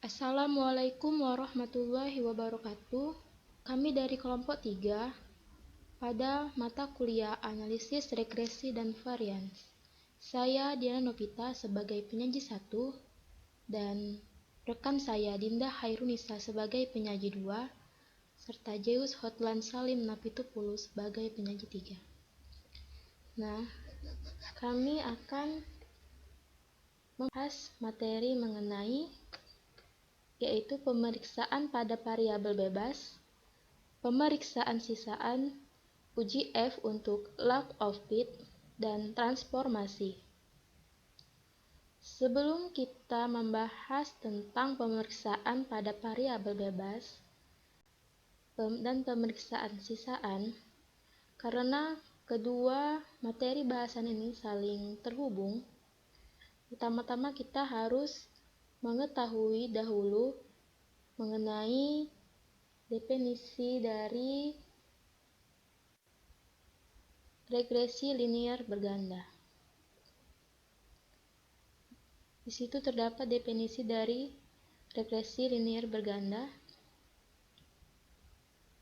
Assalamualaikum warahmatullahi wabarakatuh. Kami dari kelompok 3 pada mata kuliah analisis regresi dan varians. Saya Diana Novita sebagai penyaji 1 dan rekan saya Dinda Hairunisa sebagai penyaji 2 serta Zeus Hotlan Salim Napitupulu sebagai penyaji 3. Nah, kami akan membahas materi mengenai yaitu pemeriksaan pada variabel bebas, pemeriksaan sisaan, uji F untuk log of bit, dan transformasi. Sebelum kita membahas tentang pemeriksaan pada variabel bebas dan pemeriksaan sisaan, karena kedua materi bahasan ini saling terhubung, pertama-tama kita harus mengetahui dahulu mengenai definisi dari regresi linier berganda. Di situ terdapat definisi dari regresi linier berganda.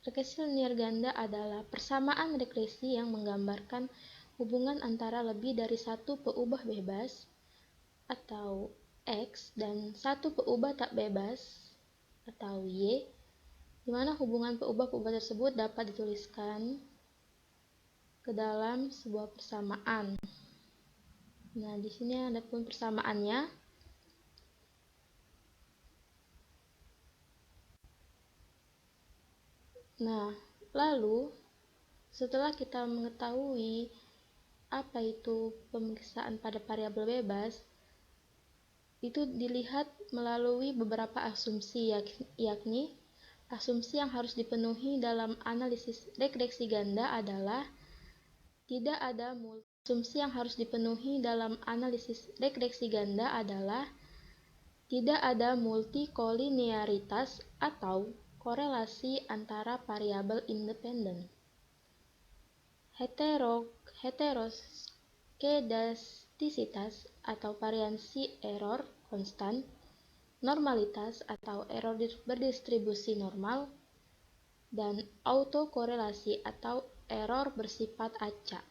Regresi linier ganda adalah persamaan regresi yang menggambarkan hubungan antara lebih dari satu peubah bebas atau X dan satu peubah tak bebas atau Y, di mana hubungan peubah-peubah tersebut dapat dituliskan ke dalam sebuah persamaan. Nah, di sini ada pun persamaannya. Nah, lalu setelah kita mengetahui apa itu pemeriksaan pada variabel bebas, itu dilihat melalui beberapa asumsi, yakni asumsi yang harus dipenuhi dalam analisis regresi ganda adalah tidak ada asumsi yang harus dipenuhi dalam analisis regresi ganda adalah tidak ada multikolinearitas atau korelasi antara variabel independen. Heteroskedastisitas atau variansi error konstan, normalitas atau error berdistribusi normal, dan autokorelasi atau error bersifat acak.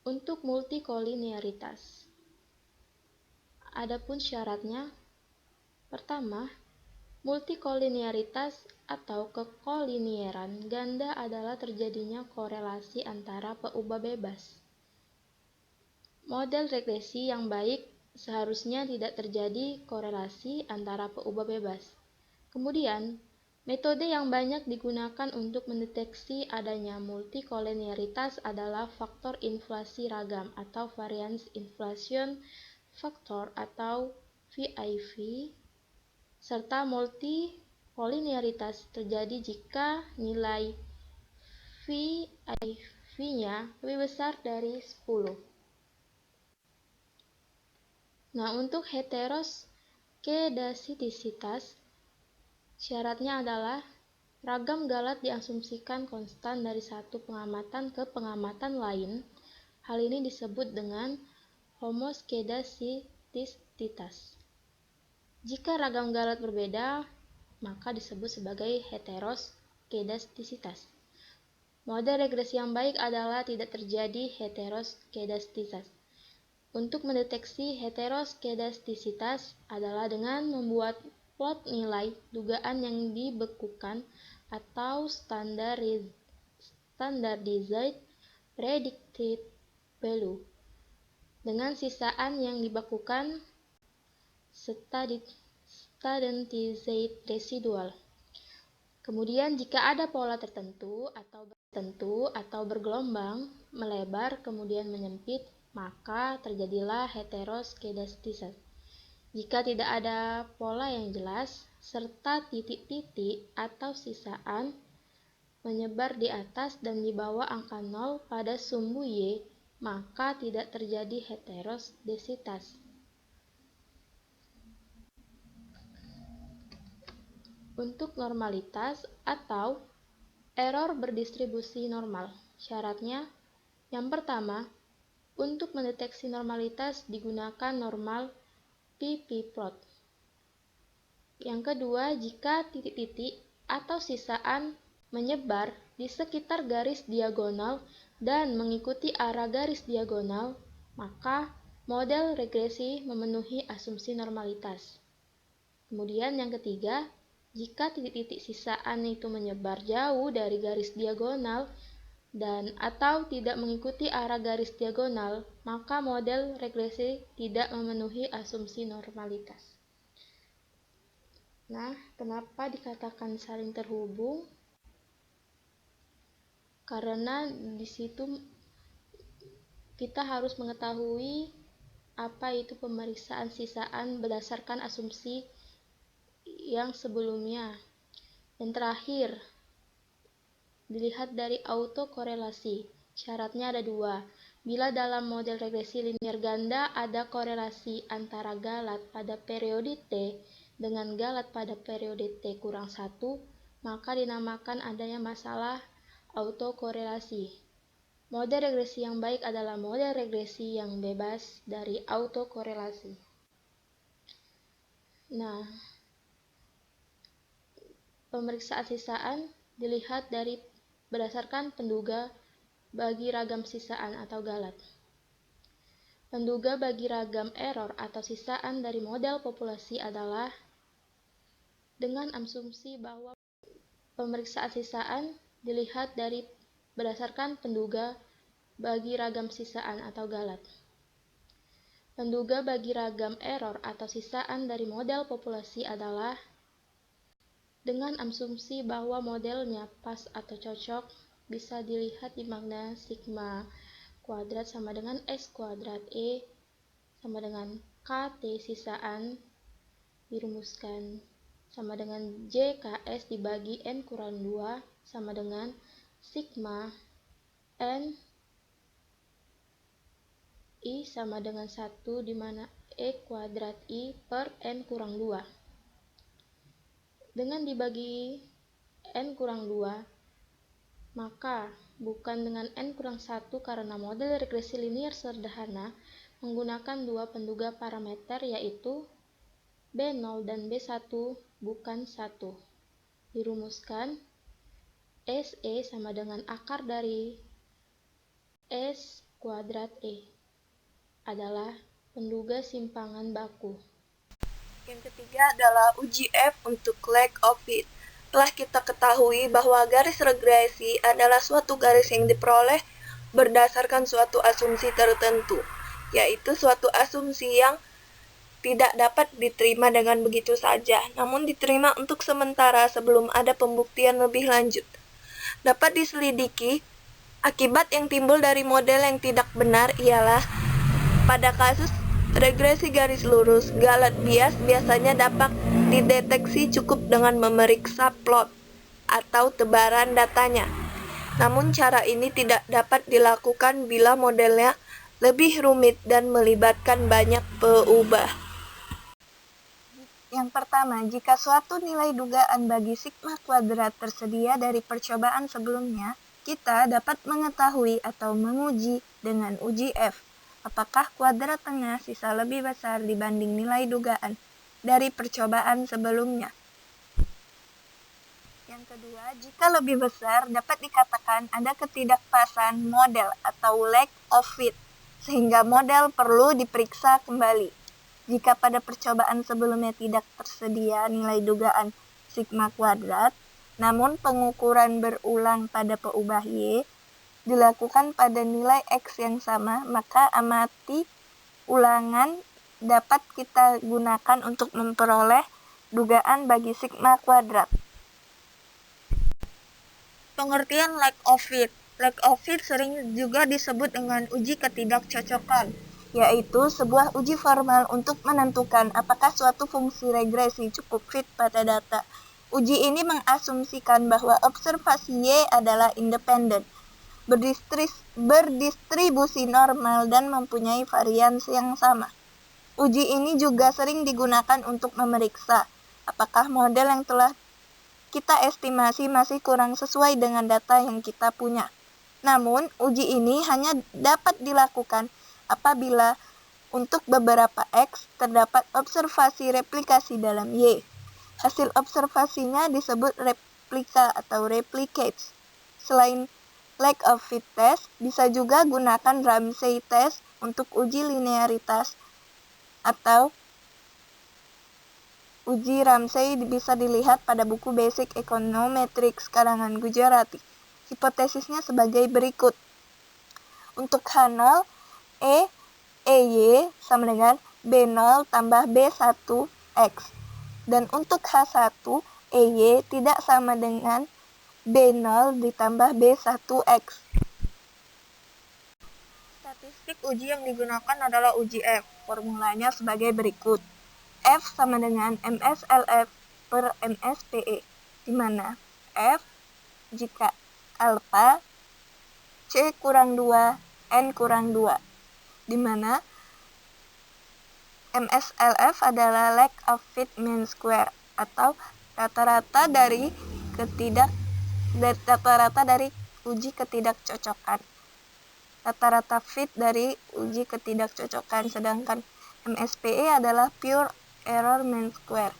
Untuk multikolinearitas, adapun syaratnya, pertama, multikolinearitas atau kekolinieran ganda adalah terjadinya korelasi antara peubah bebas. Model regresi yang baik seharusnya tidak terjadi korelasi antara peubah bebas. Kemudian, metode yang banyak digunakan untuk mendeteksi adanya multikolinearitas adalah faktor inflasi ragam atau variance inflation factor atau VIV, serta multikolinearitas terjadi jika nilai VIV-nya lebih besar dari 10. Nah, untuk heteroskedastisitas, syaratnya adalah ragam galat diasumsikan konstan dari satu pengamatan ke pengamatan lain. Hal ini disebut dengan homoskedastisitas. Jika ragam galat berbeda, maka disebut sebagai heteroskedastisitas. Model regresi yang baik adalah tidak terjadi heteroskedastisitas. Untuk mendeteksi heteroskedastisitas adalah dengan membuat plot nilai dugaan yang dibekukan atau standardized predicted value dengan sisaan yang dibekukan standardized residual. Kemudian jika ada pola tertentu atau bergelombang melebar kemudian menyempit, maka terjadilah heteroskedastisitas. Jika tidak ada pola yang jelas serta titik-titik atau sisaan menyebar di atas dan di bawah angka 0 pada sumbu Y, maka tidak terjadi heteroskedastisitas. Untuk normalitas atau error berdistribusi normal, syaratnya yang pertama, untuk mendeteksi normalitas digunakan normal ppplot. Yang kedua, jika titik-titik atau sisaan menyebar di sekitar garis diagonal dan mengikuti arah garis diagonal, maka model regresi memenuhi asumsi normalitas. Kemudian yang ketiga, jika titik-titik sisaan itu menyebar jauh dari garis diagonal dan atau tidak mengikuti arah garis diagonal, maka model regresi tidak memenuhi asumsi normalitas. Nah, kenapa dikatakan saling terhubung? Karena di situ kita harus mengetahui apa itu pemeriksaan sisaan berdasarkan asumsi yang sebelumnya. Dan terakhir, dilihat dari autokorelasi. Syaratnya ada 2. Bila dalam model regresi linear ganda ada korelasi antara galat pada periode T dengan galat pada periode T kurang 1, maka dinamakan adanya masalah autokorelasi. Model regresi yang baik adalah model regresi yang bebas dari autokorelasi. Nah, pemeriksaan sisaan dilihat dari berdasarkan penduga bagi ragam sisaan atau galat. Penduga bagi ragam error atau sisaan dari model populasi adalah dengan asumsi bahwa pemeriksaan sisaan dilihat dari berdasarkan penduga bagi ragam sisaan atau galat. Penduga bagi ragam error atau sisaan dari model populasi adalah dengan asumsi bahwa modelnya pas atau cocok bisa dilihat di makna sigma kuadrat sama dengan S kuadrat E sama dengan KT sisaan dirumuskan sama dengan JKS dibagi N kurang 2 sama dengan sigma N I sama dengan 1 di mana E kuadrat I per N kurang 2. Dengan dibagi N kurang 2, maka bukan dengan N kurang 1 karena model regresi linear sederhana menggunakan 2 penduga parameter yaitu B0 dan B1 bukan 1. Dirumuskan SE sama dengan akar dari S kuadrat E adalah penduga simpangan baku. Yang ketiga adalah uji F untuk lack of fit. Telah kita ketahui bahwa garis regresi adalah suatu garis yang diperoleh berdasarkan suatu asumsi tertentu, yaitu suatu asumsi yang tidak dapat diterima dengan begitu saja, namun diterima untuk sementara sebelum ada pembuktian lebih lanjut. Dapat diselidiki, akibat yang timbul dari model yang tidak benar ialah pada kasus regresi garis lurus, galat bias biasanya dapat dideteksi cukup dengan memeriksa plot atau tebaran datanya. Namun cara ini tidak dapat dilakukan bila modelnya lebih rumit dan melibatkan banyak peubah. Yang pertama, jika suatu nilai dugaan bagi sigma kuadrat tersedia dari percobaan sebelumnya, kita dapat mengetahui atau menguji dengan uji F. Apakah kuadrat tengah sisa lebih besar dibanding nilai dugaan dari percobaan sebelumnya? Yang kedua, jika lebih besar dapat dikatakan ada ketidakpasan model atau lack of fit, sehingga model perlu diperiksa kembali. Jika pada percobaan sebelumnya tidak tersedia nilai dugaan sigma kuadrat, namun pengukuran berulang pada peubah Y dilakukan pada nilai X yang sama, maka amati ulangan dapat kita gunakan untuk memperoleh dugaan bagi sigma kuadrat. Pengertian lack of fit. Lack of fit sering juga disebut dengan uji ketidakcocokan, yaitu sebuah uji formal untuk menentukan apakah suatu fungsi regresi cukup fit pada data. Uji ini mengasumsikan bahwa observasi Y adalah independen, berdistribusi normal dan mempunyai varians yang sama. Uji ini juga sering digunakan untuk memeriksa apakah model yang telah kita estimasi masih kurang sesuai dengan data yang kita punya. Namun, uji ini hanya dapat dilakukan apabila untuk beberapa X terdapat observasi replikasi dalam Y. Hasil observasinya disebut replika atau replicates. Selain lack of fit test, bisa juga gunakan Ramsey test untuk uji linearitas atau uji Ramsey bisa dilihat pada buku Basic Econometrics karangan Gujarati. Hipotesisnya sebagai berikut. Untuk H0, EY sama dengan B0 tambah B1X. Dan untuk H1, EY tidak sama dengan B0 ditambah B1X. Statistik uji yang digunakan adalah uji F. Formulanya sebagai berikut. F sama dengan MSLF per MSPE, di mana F jika alfa C kurang 2, N kurang 2, di mana MSLF adalah lack of fit mean square atau rata-rata dari uji ketidakcocokan. Rata-rata fit dari uji ketidakcocokan, sedangkan MSPE adalah pure error mean square.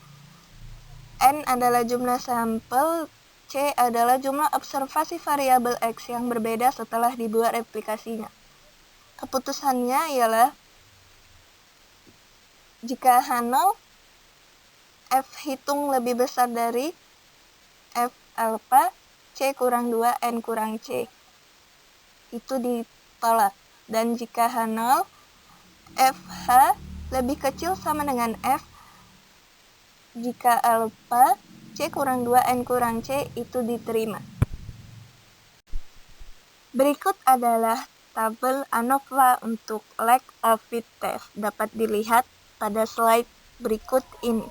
N adalah jumlah sampel, C adalah jumlah observasi variabel X yang berbeda setelah dibuat replikasinya. Keputusannya ialah jika H0, F hitung lebih besar dari F alpha, C kurang 2, N kurang C. Itu ditolak. Dan jika H0, FH lebih kecil sama dengan F, jika alpha, C kurang 2, N kurang C, itu diterima. Berikut adalah tabel ANOVA untuk lack of fit test. Dapat dilihat pada slide berikut ini.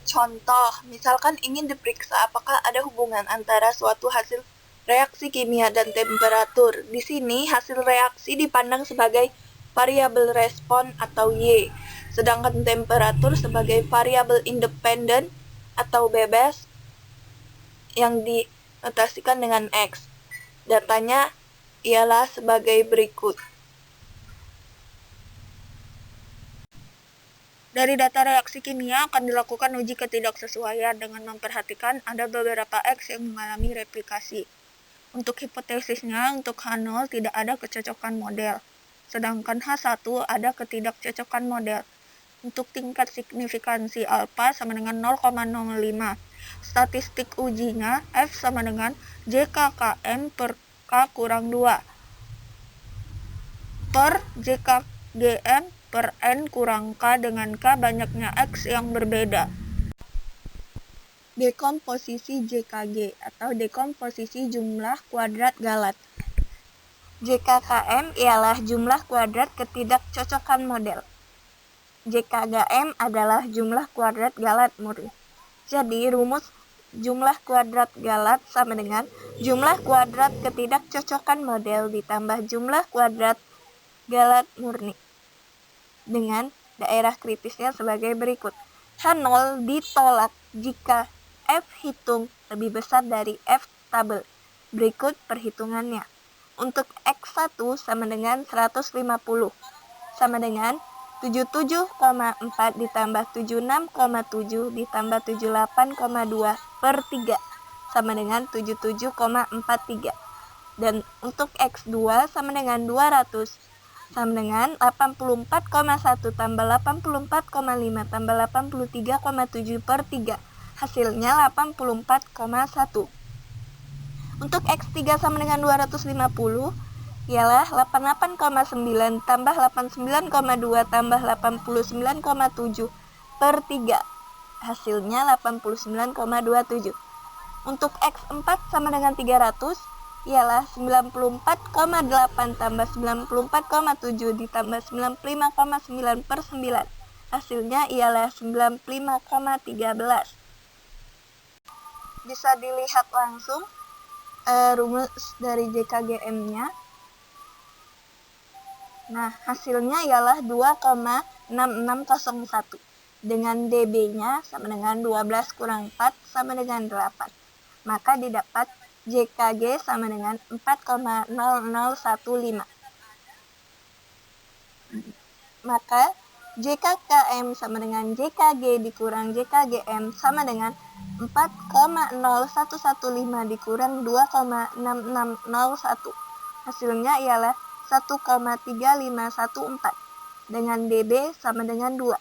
Contoh, misalkan ingin diperiksa apakah ada hubungan antara suatu hasil reaksi kimia dan temperatur. Di sini hasil reaksi dipandang sebagai variabel respon atau Y, sedangkan temperatur sebagai variabel independen atau bebas yang dinotasikan dengan X. Datanya ialah sebagai berikut. Dari data reaksi kimia akan dilakukan uji ketidaksesuaian dengan memperhatikan ada beberapa X yang mengalami replikasi. Untuk hipotesisnya, untuk H0 tidak ada kecocokan model, sedangkan H1 ada ketidakcocokan model. Untuk tingkat signifikansi alfa sama dengan 0,05. Statistik ujinya F sama dengan JKKM per K kurang 2 per JKGM per N kurang K dengan K banyaknya X yang berbeda. Dekomposisi JKG atau dekomposisi jumlah kuadrat galat. JKKM ialah jumlah kuadrat ketidakcocokan model. JKGM adalah jumlah kuadrat galat murni. Jadi rumus jumlah kuadrat galat sama dengan jumlah kuadrat ketidakcocokan model ditambah jumlah kuadrat galat murni. Dengan daerah kritisnya sebagai berikut. H0 ditolak jika F hitung lebih besar dari F tabel. Berikut perhitungannya. Untuk X1 sama dengan 150 sama dengan 77,4 ditambah 76,7 ditambah 78,2 per 3 sama dengan 77,43. Dan untuk X2 sama dengan 200 sama dengan 84,1 tambah 84,5 tambah 83,7 per 3. Hasilnya 84,1. Untuk X3 sama dengan 250 ialah 88,9 tambah 89,2 tambah 89,7 per 3. Hasilnya 89,27. Untuk X4 sama dengan 300 ialah 94,8 tambah 94,7 ditambah 95,9 per 9. Hasilnya ialah 95,13. Bisa dilihat langsung rumus dari JKGM-nya. Nah, hasilnya ialah 2,6601 dengan DB-nya sama dengan 12 kurang 4 sama dengan 8. Maka didapat JKG sama dengan 4,0015. Maka JKKM sama dengan JKG dikurang JKGM sama dengan 4,0115 dikurang 2,6601. Hasilnya ialah 1,3514 dengan DB sama dengan 2.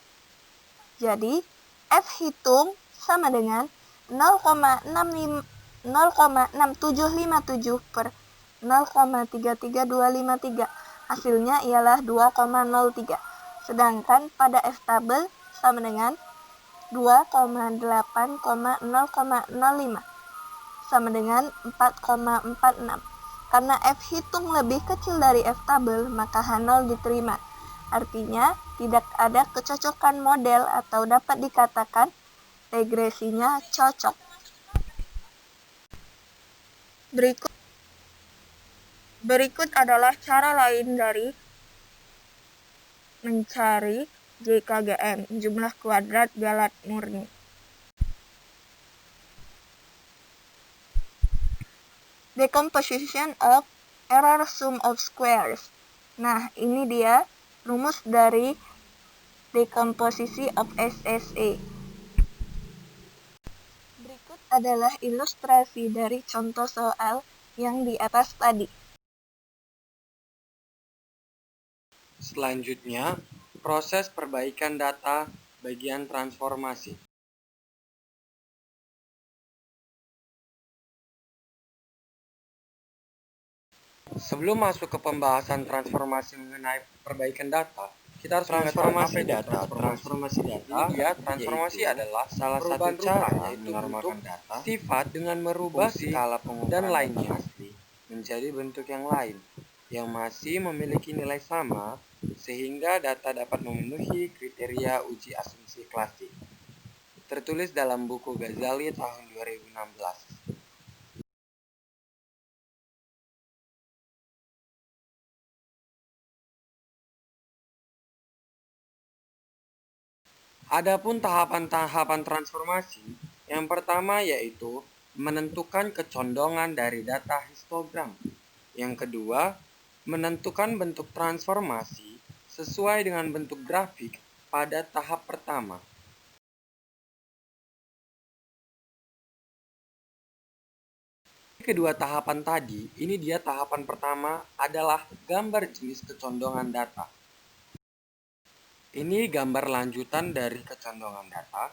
Jadi, F hitung sama dengan 0,6757 per 0,33253. Hasilnya ialah 2,03. Sedangkan pada F tabel sama dengan 2,8,0,05 sama dengan 4,46. Karena F hitung lebih kecil dari F tabel, maka H0 diterima. Artinya, tidak ada kecocokan model atau dapat dikatakan regresinya cocok. Berikut adalah cara lain dari mencari JKGM, jumlah kuadrat galat murni. Decomposition of error sum of squares. Nah, ini dia rumus dari dekomposisi of SSE. Berikut adalah ilustrasi dari contoh soal yang di atas tadi. Selanjutnya, proses perbaikan data bagian transformasi. Sebelum masuk ke pembahasan transformasi mengenai perbaikan data, kita harus transformasi data. Transformasi adalah salah satu cara yaitu bentuk data, sifat dengan merubah skala pengumpulan dan lainnya menjadi bentuk yang lain yang masih memiliki nilai sama, sehingga data dapat memenuhi kriteria uji asumsi klasik. Tertulis dalam buku Ghazali tahun 2016. Adapun tahapan-tahapan transformasi, yang pertama yaitu menentukan kecondongan dari data histogram. Yang kedua, menentukan bentuk transformasi sesuai dengan bentuk grafik pada tahap pertama. Kedua tahapan tadi, ini dia tahapan pertama adalah gambar jenis kecondongan data. Ini gambar lanjutan dari kecondongan data.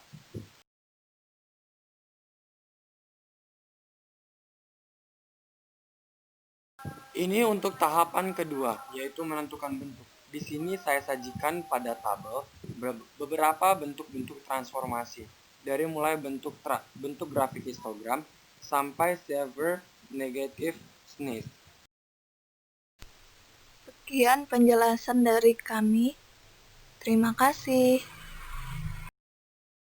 Ini untuk tahapan kedua, yaitu menentukan bentuk. Di sini saya sajikan pada tabel beberapa bentuk-bentuk transformasi, dari mulai bentuk grafik histogram sampai severe negative sneeze. Sekian penjelasan dari kami. Terima kasih.